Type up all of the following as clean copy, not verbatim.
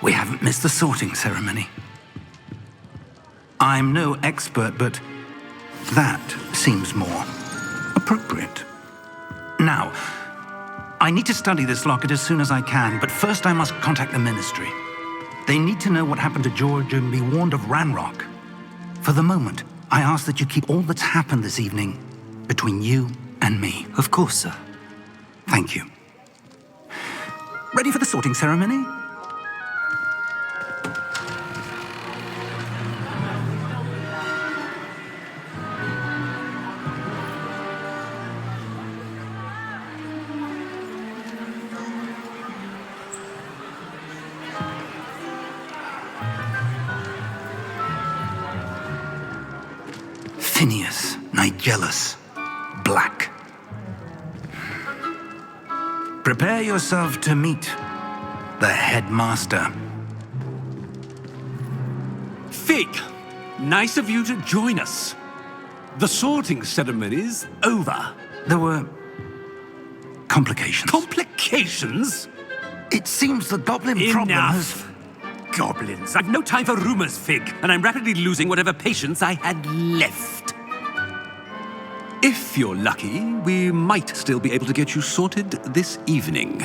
We haven't missed the sorting ceremony. I'm no expert, but that seems more appropriate. Now, I need to study this locket as soon as I can, but first I must contact the Ministry. They need to know what happened to George and be warned of Ranrock. For the moment, I ask that you keep all that's happened this evening between you and me. Of course, sir. Thank you. Ready for the sorting ceremony? Phineas, Nigellus, Black. Prepare yourself to meet the headmaster. Fig, nice of you to join us. The sorting ceremony's over. There were complications. Complications? It seems the goblin problem has... Enough! Goblins. I've no time for rumors, Fig, and I'm rapidly losing whatever patience I had left. If you're lucky, we might still be able to get you sorted this evening.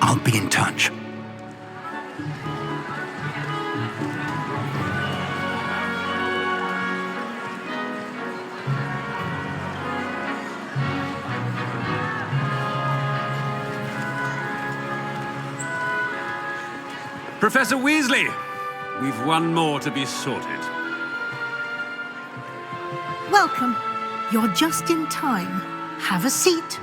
I'll be in touch. Professor Weasley, we've one more to be sorted. Welcome. You're just in time. Have a seat.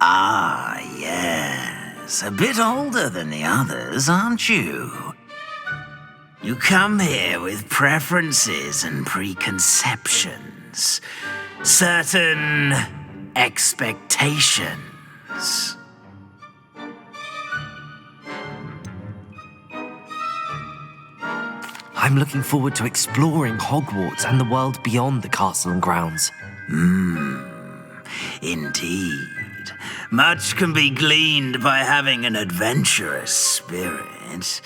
Ah, yes. A bit older than the others, aren't you? You come here with preferences and preconceptions. Certain expectations. I'm looking forward to exploring Hogwarts and the world beyond the castle and grounds. Indeed. Much can be gleaned by having an adventurous spirit,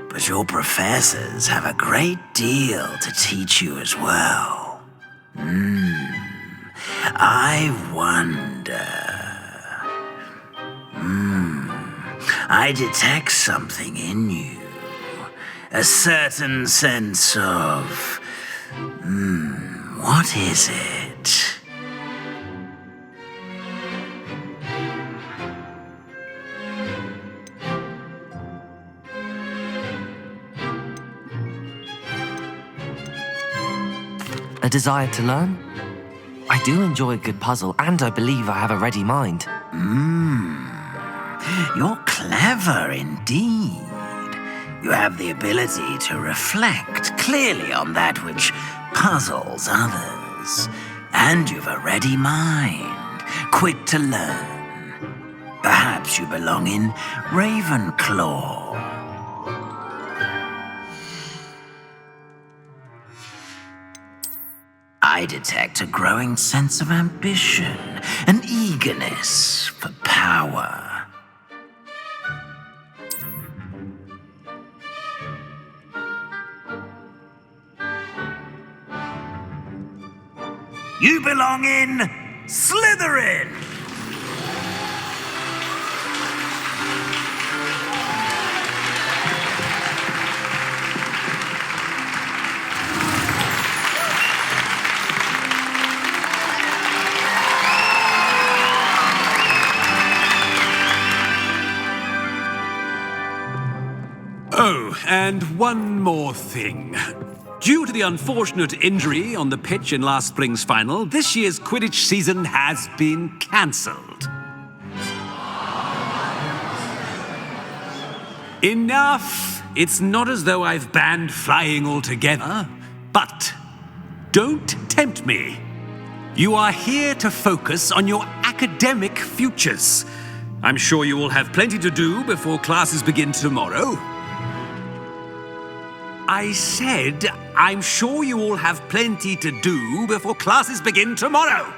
but your professors have a great deal to teach you as well. I wonder... I detect something in you. A certain sense of... what is it? A desire to learn? I do enjoy a good puzzle, and I believe I have a ready mind. You're clever indeed. You have the ability to reflect clearly on that which puzzles others. And you've a ready mind, quick to learn. Perhaps you belong in Ravenclaw. I detect a growing sense of ambition, an eagerness for power. You belong in Slytherin! Oh, and one more thing. Due to the unfortunate injury on the pitch in last spring's final, this year's Quidditch season has been cancelled. Enough! It's not as though I've banned flying altogether, but don't tempt me. You are here to focus on your academic futures. I'm sure you all have plenty to do before classes begin tomorrow. I said, I'm sure you all have plenty to do before classes begin tomorrow.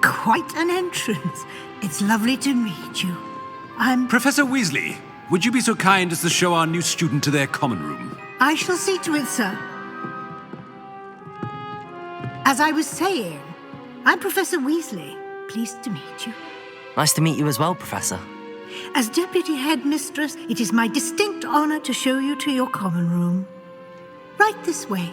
Quite an entrance. It's lovely to meet you. Professor Weasley, would you be so kind as to show our new student to their common room? I shall see to it, sir. As I was saying, I'm Professor Weasley. Pleased to meet you. Nice to meet you as well, Professor. As Deputy Headmistress, it is my distinct honor to show you to your common room. Right this way.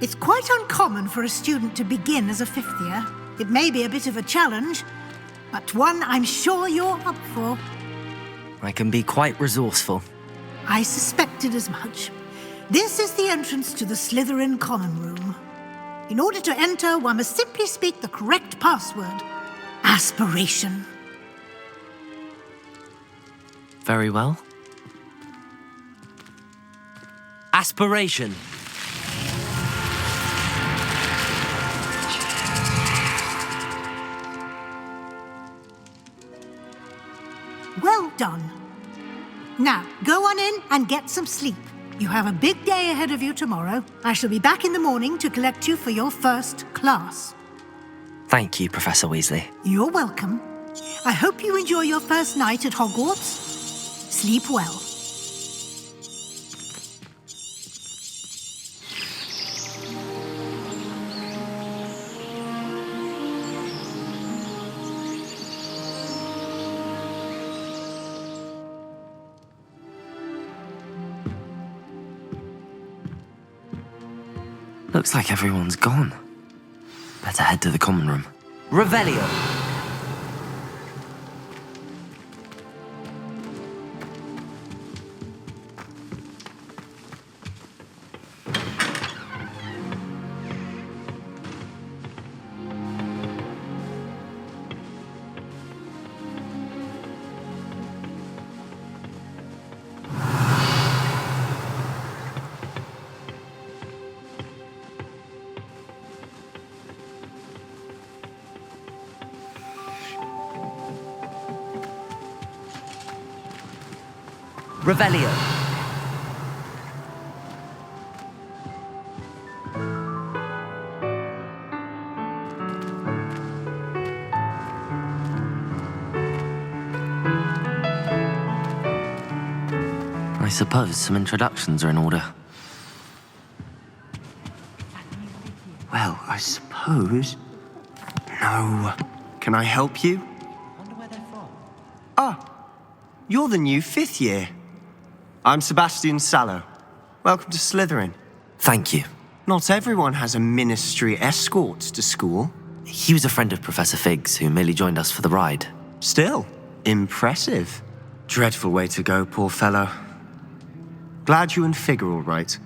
It's quite uncommon for a student to begin as a fifth year. It may be a bit of a challenge, but one I'm sure you're up for. I can be quite resourceful. I suspected as much. This is the entrance to the Slytherin common room. In order to enter, one must simply speak the correct password. Aspiration. Very well. Aspiration. Well done. Now, go on in and get some sleep. You have a big day ahead of you tomorrow. I shall be back in the morning to collect you for your first class. Thank you, Professor Weasley. You're welcome. I hope you enjoy your first night at Hogwarts. Sleep well. Looks like everyone's gone. Better head to the common room. Revelio! Revelio. I suppose some introductions are in order. Well, I suppose. No. Can I help you? Ah, you're the new fifth year. I'm Sebastian Sallow. Welcome to Slytherin. Thank you. Not everyone has a ministry escort to school. He was a friend of Professor Fig's who merely joined us for the ride. Still, impressive. Dreadful way to go, poor fellow. Glad you and Fig are all right.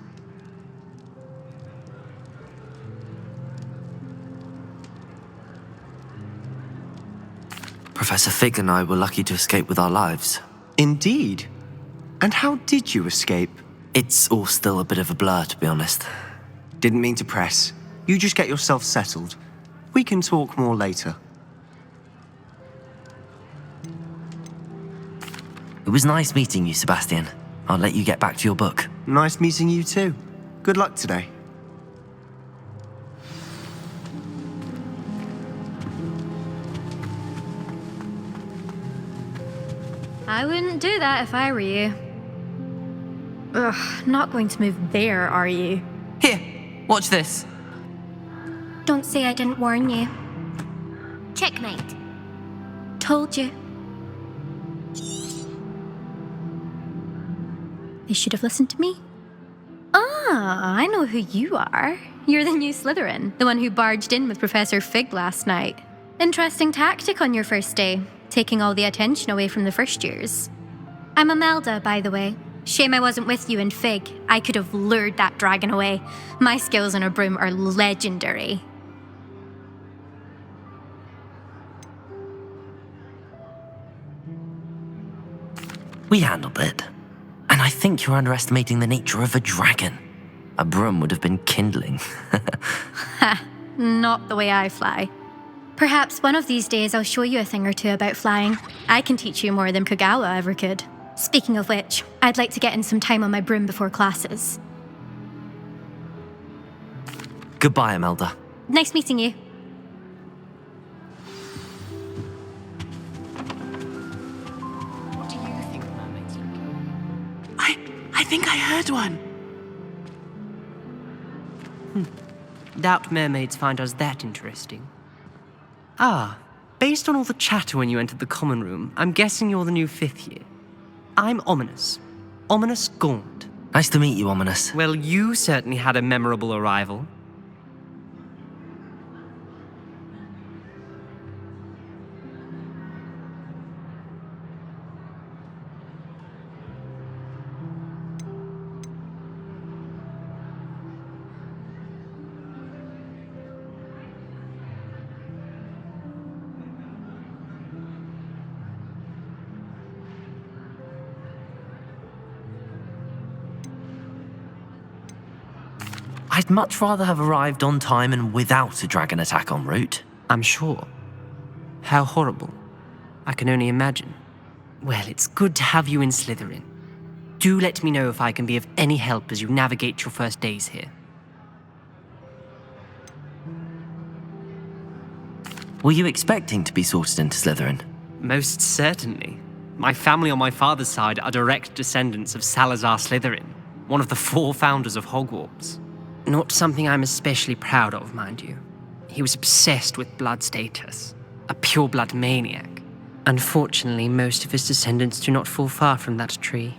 Professor Fig and I were lucky to escape with our lives. Indeed. And how did you escape? It's all still a bit of a blur, to be honest. Didn't mean to press. You just get yourself settled. We can talk more later. It was nice meeting you, Sebastian. I'll let you get back to your book. Nice meeting you too. Good luck today. I wouldn't do that if I were you. Ugh, not going to move there, are you? Here, watch this. Don't say I didn't warn you. Checkmate. Told you. They should have listened to me. Ah, I know who you are. You're the new Slytherin, the one who barged in with Professor Fig last night. Interesting tactic on your first day, taking all the attention away from the first years. I'm Imelda, by the way. Shame I wasn't with you in Fig. I could have lured that dragon away. My skills on a broom are legendary. We handled it. Then I think you're underestimating the nature of a dragon. A broom would have been kindling. Ha, not the way I fly. Perhaps one of these days I'll show you a thing or two about flying. I can teach you more than Kogawa ever could. Speaking of which, I'd like to get in some time on my broom before classes. Goodbye, Imelda. Nice meeting you. What do you think mermaids look? I think I heard one. Doubt mermaids find us that interesting. Ah, based on all the chatter when you entered the common room, I'm guessing you're the new 5th year. I'm Ominous. Ominous Gaunt. Nice to meet you, Ominous. Well, you certainly had a memorable arrival. I'd much rather have arrived on time and without a dragon attack en route. I'm sure. How horrible. I can only imagine. Well, it's good to have you in Slytherin. Do let me know if I can be of any help as you navigate your first days here. Were you expecting to be sorted into Slytherin? Most certainly. My family on my father's side are direct descendants of Salazar Slytherin, one of the 4 founders of Hogwarts. Not something I'm especially proud of, mind you. He was obsessed with blood status, a pure-blood maniac. Unfortunately, most of his descendants do not fall far from that tree.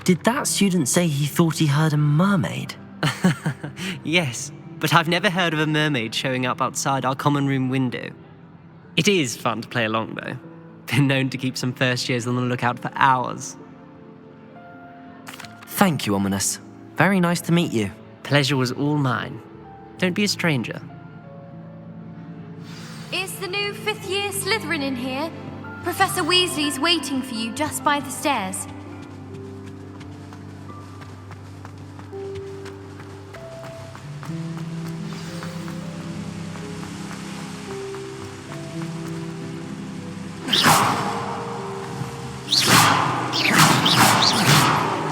Did that student say he thought he heard a mermaid? Yes, but I've never heard of a mermaid showing up outside our common room window. It is fun to play along, though. Been known to keep some first years on the lookout for hours. Thank you, Ominous. Very nice to meet you. Pleasure was all mine. Don't be a stranger. Is the new 5th year Slytherin in here? Professor Weasley's waiting for you just by the stairs.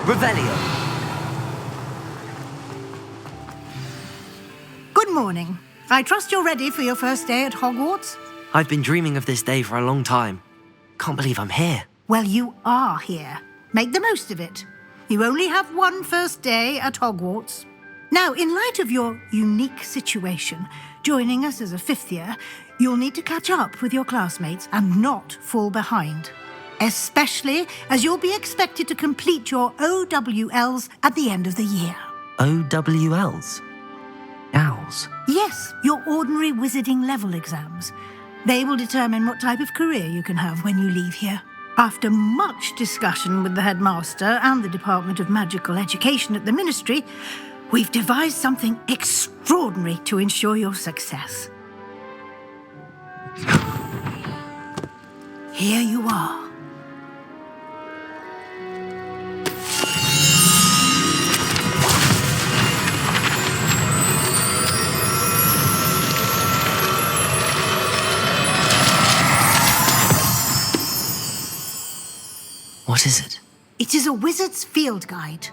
Revelio. Good morning. I trust you're ready for your first day at Hogwarts? I've been dreaming of this day for a long time. Can't believe I'm here. Well, you are here. Make the most of it. You only have one first day at Hogwarts. Now, in light of your unique situation, joining us as a 5th year, you'll need to catch up with your classmates and not fall behind. Especially as you'll be expected to complete your OWLs at the end of the year. OWLs? Owls? Yes, your ordinary wizarding level exams. They will determine what type of career you can have when you leave here. After much discussion with the headmaster and the Department of Magical Education at the Ministry, we've devised something extraordinary to ensure your success. Here you are. What is it? It is a wizard's field guide.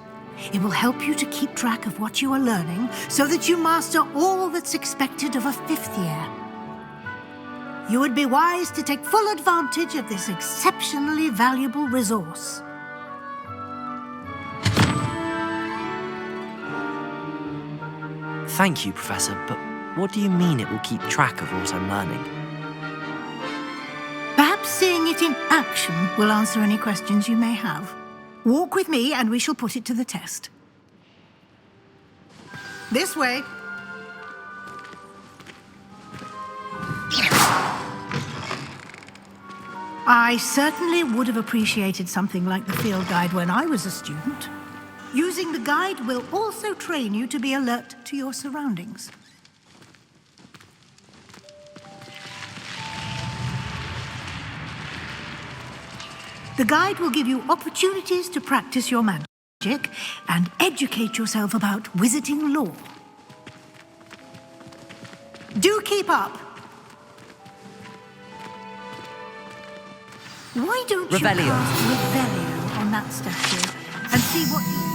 It will help you to keep track of what you are learning so that you master all that's expected of a 5th year. You would be wise to take full advantage of this exceptionally valuable resource. Thank you, Professor, but what do you mean it will keep track of what I'm learning? Perhaps seeing it in action will answer any questions you may have. Walk with me and we shall put it to the test. This way. I certainly would have appreciated something like the field guide when I was a student. Using the guide will also train you to be alert to your surroundings. The guide will give you opportunities to practice your magic and educate yourself about wizarding lore. Do keep up. Why don't you Revelio. cast Revelio on that statue and see what you...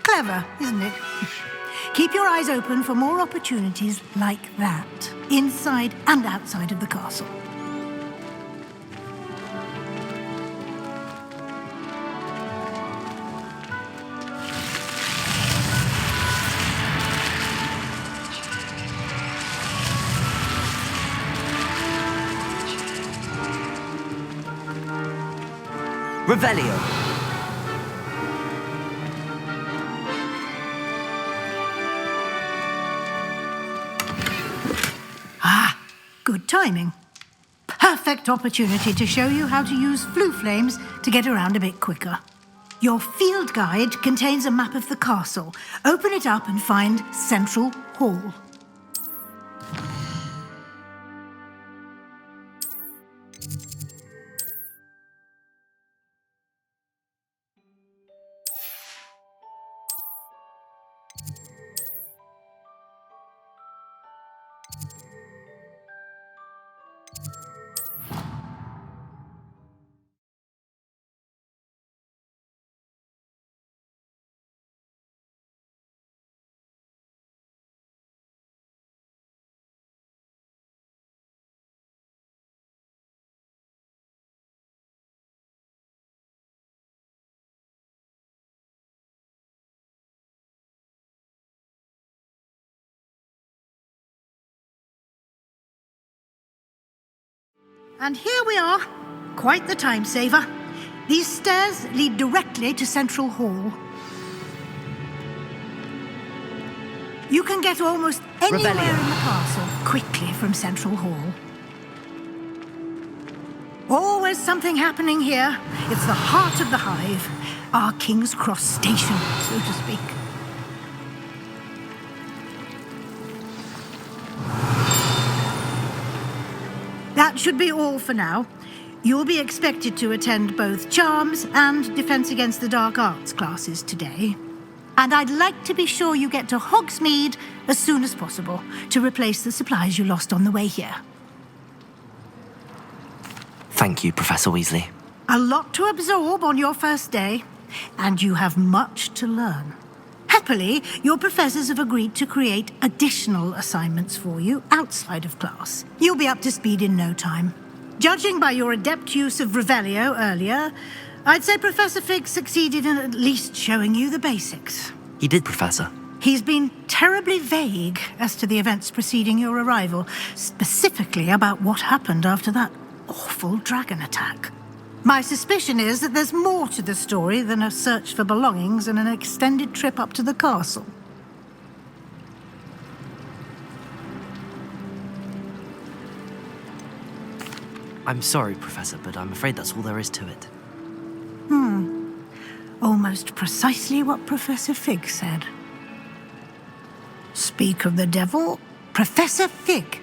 Clever, isn't it? Keep your eyes open for more opportunities like that, inside and outside of the castle. Revelio. Good timing. Perfect opportunity to show you how to use flue flames to get around a bit quicker. Your field guide contains a map of the castle. Open it up and find Central Hall. And here we are. Quite the time saver. These stairs lead directly to Central Hall. You can get almost anywhere in the castle quickly from Central Hall. Always something happening here. It's the heart of the hive. Our King's Cross station, so to speak. That should be all for now. You'll be expected to attend both Charms and Defense Against the Dark Arts classes today. And I'd like to be sure you get to Hogsmeade as soon as possible to replace the supplies you lost on the way here. Thank you, Professor Weasley. A lot to absorb on your first day, and you have much to learn. Happily, your professors have agreed to create additional assignments for you outside of class. You'll be up to speed in no time. Judging by your adept use of Revelio earlier, I'd say Professor Fig succeeded in at least showing you the basics. He did, Professor. He's been terribly vague as to the events preceding your arrival, specifically about what happened after that awful dragon attack. My suspicion is that there's more to the story than a search for belongings and an extended trip up to the castle. I'm sorry, Professor, but I'm afraid that's all there is to it. Almost precisely what Professor Fig said. Speak of the devil, Professor Fig.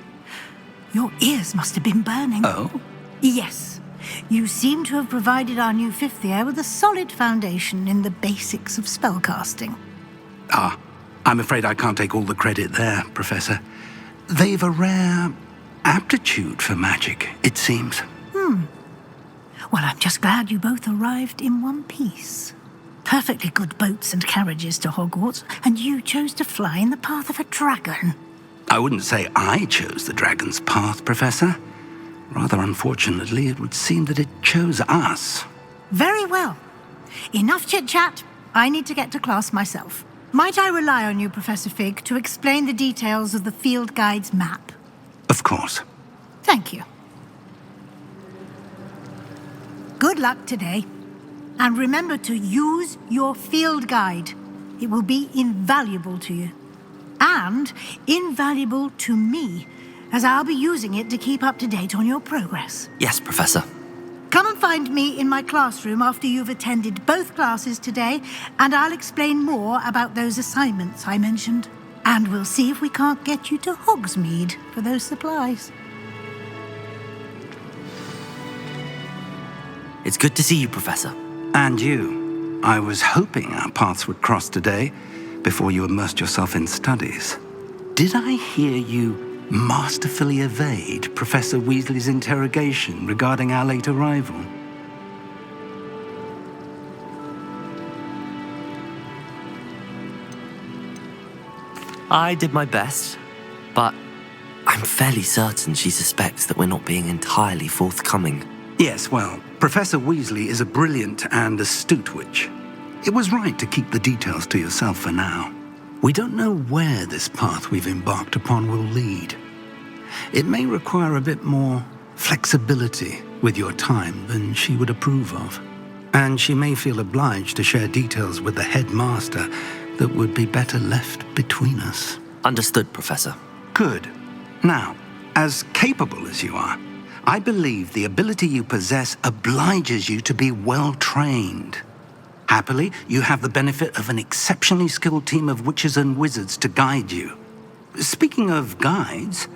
Your ears must have been burning. Oh? Yes. You seem to have provided our new fifth year with a solid foundation in the basics of spellcasting. Ah, I'm afraid I can't take all the credit there, Professor. They've a rare aptitude for magic, it seems. Well, I'm just glad you both arrived in one piece. Perfectly good boats and carriages to Hogwarts, and you chose to fly in the path of a dragon. I wouldn't say I chose the dragon's path, Professor. Rather unfortunately, it would seem that it chose us. Very well. Enough chit-chat. I need to get to class myself. Might I rely on you, Professor Fig, to explain the details of the field guide's map? Of course. Thank you. Good luck today. And remember to use your field guide. It will be invaluable to you. And invaluable to me, as I'll be using it to keep up to date on your progress. Yes, Professor. Come and find me in my classroom after you've attended both classes today, and I'll explain more about those assignments I mentioned. And we'll see if we can't get you to Hogsmeade for those supplies. It's good to see you, Professor. And you. I was hoping our paths would cross today, before you immersed yourself in studies. Did I hear you masterfully evade Professor Weasley's interrogation regarding our late arrival? I did my best, but I'm fairly certain she suspects that we're not being entirely forthcoming. Yes, well, Professor Weasley is a brilliant and astute witch. It was right to keep the details to yourself for now. We don't know where this path we've embarked upon will lead. It may require a bit more flexibility with your time than she would approve of. And she may feel obliged to share details with the headmaster that would be better left between us. Understood, Professor. Good. Now, as capable as you are, I believe the ability you possess obliges you to be well trained. Happily, you have the benefit of an exceptionally skilled team of witches and wizards to guide you. Speaking of guides,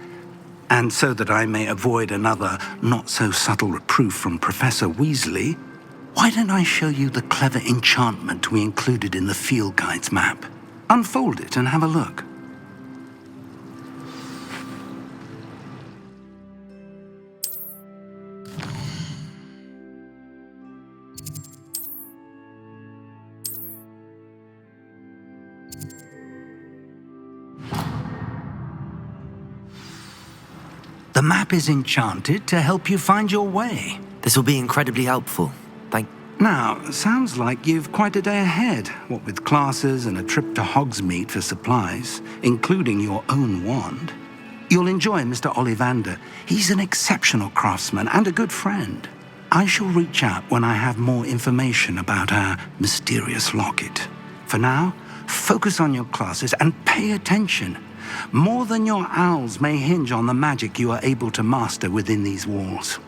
and so that I may avoid another not-so-subtle reproof from Professor Weasley, why don't I show you the clever enchantment we included in the field guide's map? Unfold it and have a look. The map is enchanted to help you find your way. This will be incredibly helpful. Now, sounds like you've quite a day ahead, what with classes and a trip to Hogsmeade for supplies, including your own wand. You'll enjoy Mr. Ollivander. He's an exceptional craftsman and a good friend. I shall reach out when I have more information about our mysterious locket. For now, focus on your classes and pay attention. More than your owls may hinge on the magic you are able to master within these walls.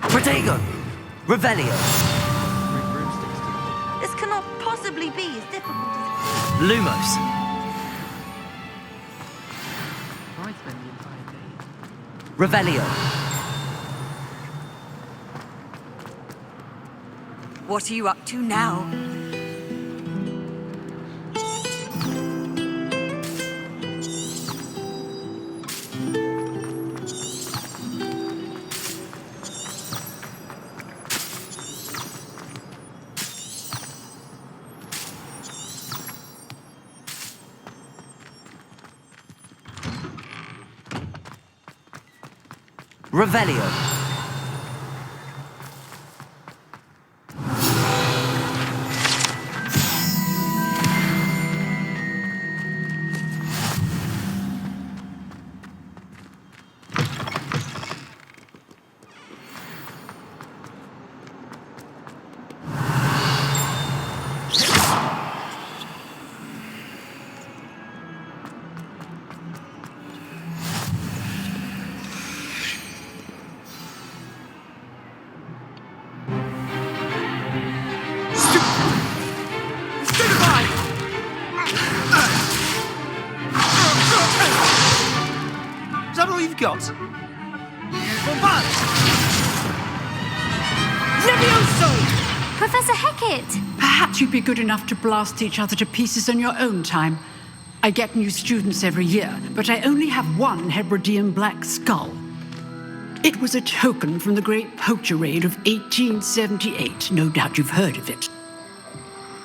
Protego! Revelio! This cannot possibly be as difficult as... Lumos! Revelio! What are you up to now? Revelio! Is that all you've got? Levioso! Professor Hecat! Perhaps you'd be good enough to blast each other to pieces in your own time. I get new students every year, but I only have one Hebridean black skull. It was a token from the Great Poacher Raid of 1878. No doubt you've heard of it.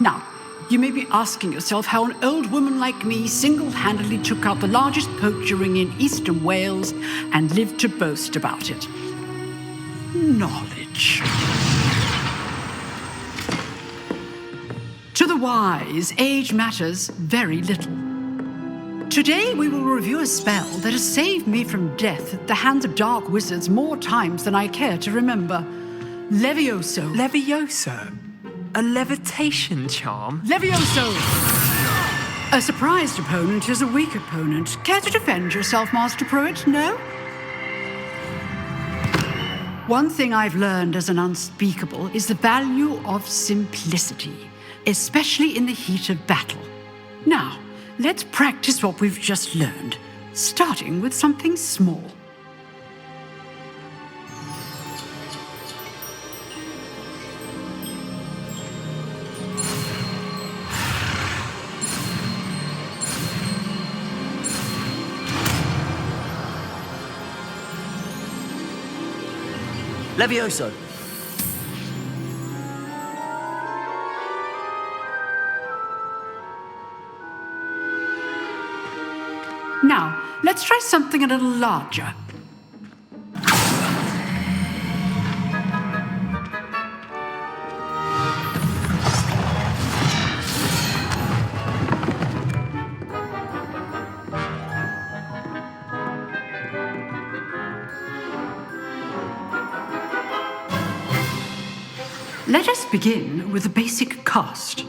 Now, you may be asking yourself how an old woman like me single-handedly took out the largest poacher ring in eastern Wales and lived to boast about it. Knowledge. To the wise, age matters very little. Today we will review a spell that has saved me from death at the hands of dark wizards more times than I care to remember. Levioso. Levioso? A levitation charm? Levioso! A surprised opponent is a weak opponent. Care to defend yourself, Master Pruitt? No? One thing I've learned as an unspeakable is the value of simplicity, especially in the heat of battle. Now, let's practice what we've just learned, starting with something small. Levioso. Now, let's try something a little larger. Let us begin with a basic cast.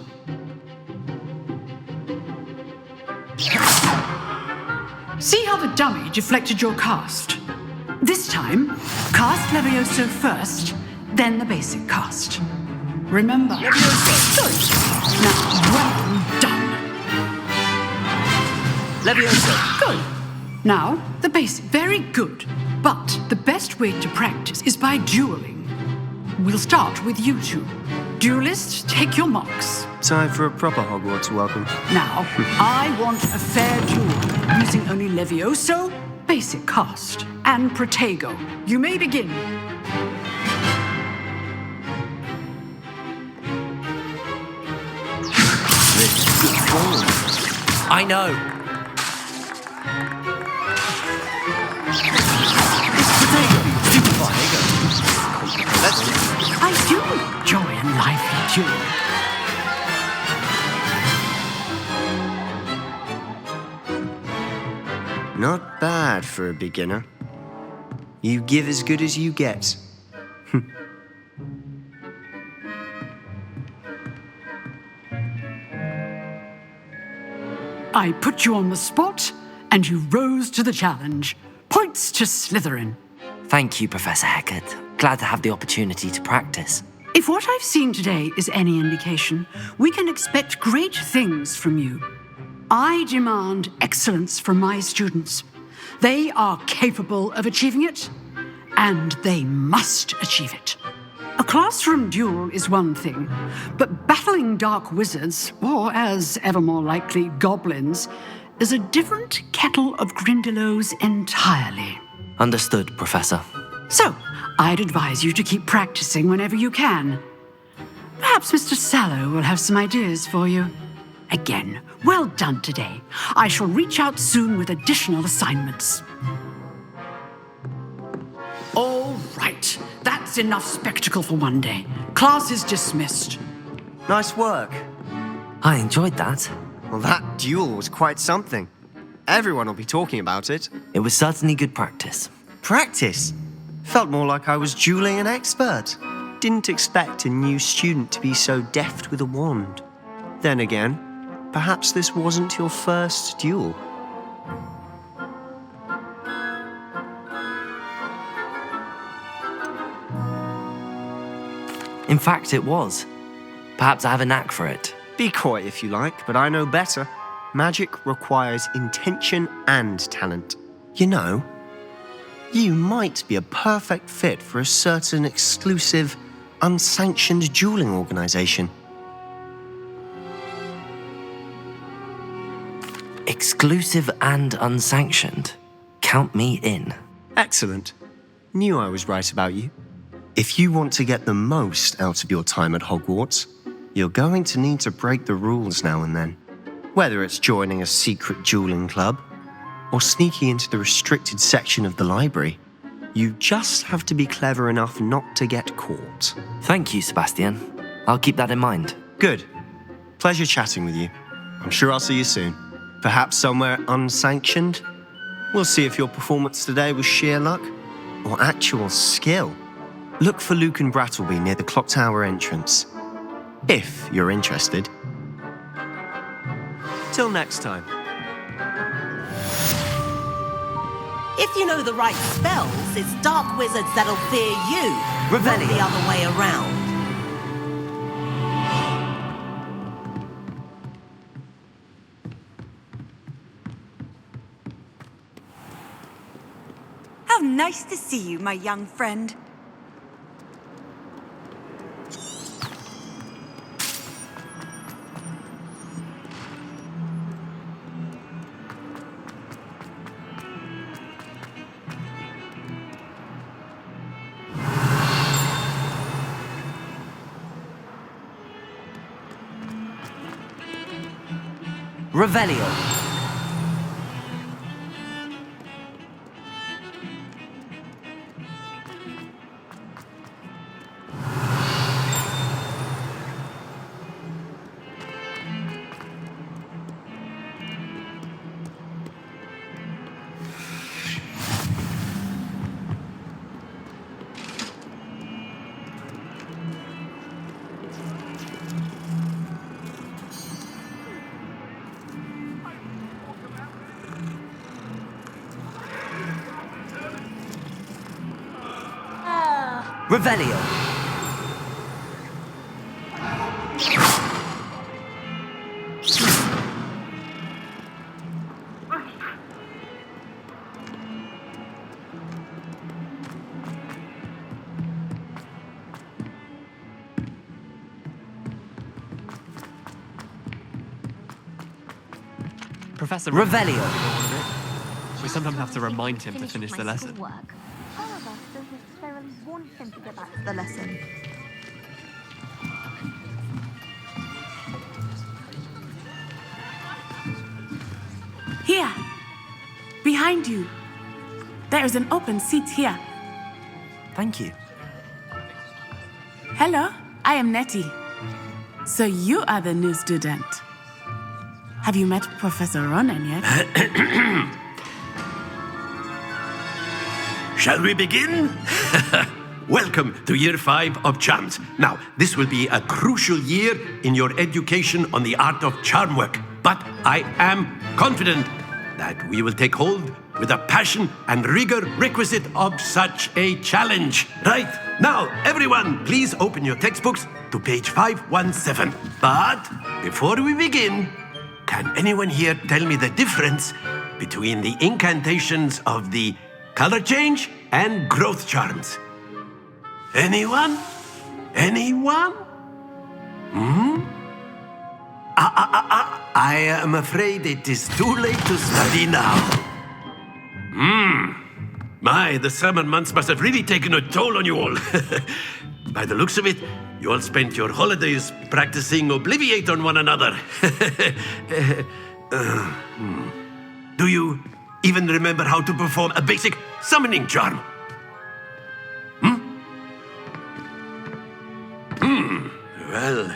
See how the dummy deflected your cast? This time, cast Levioso first, then the basic cast. Remember, Levioso. Good. Now, well done. Levioso. Good. Now, the basic. Very good. But the best way to practice is by dueling. We'll start with you two. Duelists, take your marks. Time for a proper Hogwarts welcome. Now, I want a fair duel, using only Levioso, basic cast, and Protego. You may begin. I know. I do enjoy a lively duel. Not bad for a beginner. You give as good as you get. I put you on the spot, and you rose to the challenge. Points to Slytherin. Thank you, Professor Hecat. Glad to have the opportunity to practice. If what I've seen today is any indication, we can expect great things from you. I demand excellence from my students. They are capable of achieving it, and they must achieve it. A classroom duel is one thing, but battling dark wizards, or as ever more likely, goblins, is a different kettle of Grindylows entirely. Understood, Professor. So, I'd advise you to keep practicing whenever you can. Perhaps Mr. Sallow will have some ideas for you. Again, well done today. I shall reach out soon with additional assignments. All right, that's enough spectacle for one day. Class is dismissed. Nice work. I enjoyed that. Well, that duel was quite something. Everyone will be talking about it. It was certainly good practice. Practice? Felt more like I was dueling an expert. Didn't expect a new student to be so deft with a wand. Then again, perhaps this wasn't your first duel. In fact, it was. Perhaps I have a knack for it. Be coy if you like, but I know better. Magic requires intention and talent. You know, you might be a perfect fit for a certain exclusive, unsanctioned dueling organization. Exclusive and unsanctioned. Count me in. Excellent. Knew I was right about you. If you want to get the most out of your time at Hogwarts, you're going to need to break the rules now and then. Whether it's joining a secret dueling club or sneaking into the restricted section of the library, you just have to be clever enough not to get caught. Thank you, Sebastian. I'll keep that in mind. Good. Pleasure chatting with you. I'm sure I'll see you soon. Perhaps somewhere unsanctioned? We'll see if your performance today was sheer luck or actual skill. Look for Luke and Brattleby near the clock tower entrance. If you're interested. Till next time. If you know the right spells, it's dark wizards that'll fear you, Revelio. not the other way around. How nice to see you, my young friend. Revelio. Revelio. Professor Revelio. We sometimes have to remind him to finish the lesson. However, don't necessarily want him to get back to the lesson. Here, behind you. There is an open seat here. Thank you. Hello, I am Nettie. So you are the new student. Have you met Professor Ronan yet? Shall we begin? Welcome to Year 5 of Charms. Now, this will be a crucial year in your education on the art of charm work. But I am confident that we will take hold with the passion and rigor requisite of such a challenge. Right, now, everyone, please open your textbooks to page 517. But before we begin, can anyone here tell me the difference between the incantations of the color change and growth charms? Anyone? Anyone? I am afraid it is too late to study now. My, the summer months must have really taken a toll on you all. By the looks of it, you all spent your holidays practicing Obliviate on one another. Do you even remember how to perform a basic summoning charm? Well,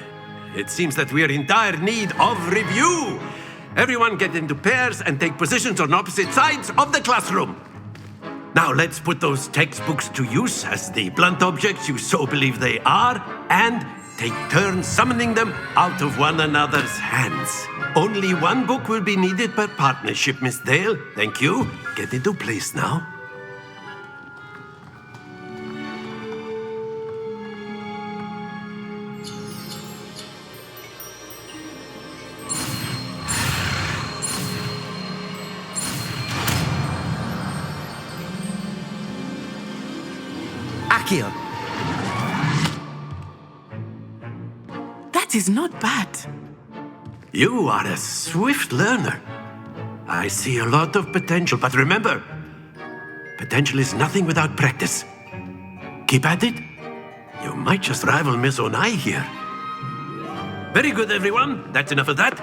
it seems that we are in dire need of review. Everyone get into pairs and take positions on opposite sides of the classroom. Now let's put those textbooks to use as the blunt objects you so believe they are, and take turns summoning them out of one another's hands. Only one book will be needed per partnership, Miss Dale. Thank you. Get into place now. Accio. That is not bad. You are a swift learner. I see a lot of potential, but remember, potential is nothing without practice. Keep at it. You might just rival Miss Onai here. Very good, everyone. That's enough of that.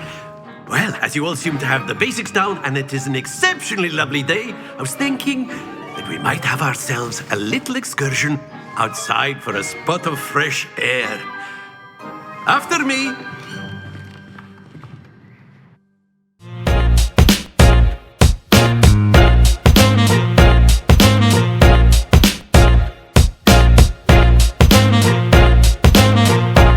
Well, as you all seem to have the basics down, and it is an exceptionally lovely day, I was thinking that we might have ourselves a little excursion outside for a spot of fresh air. After me.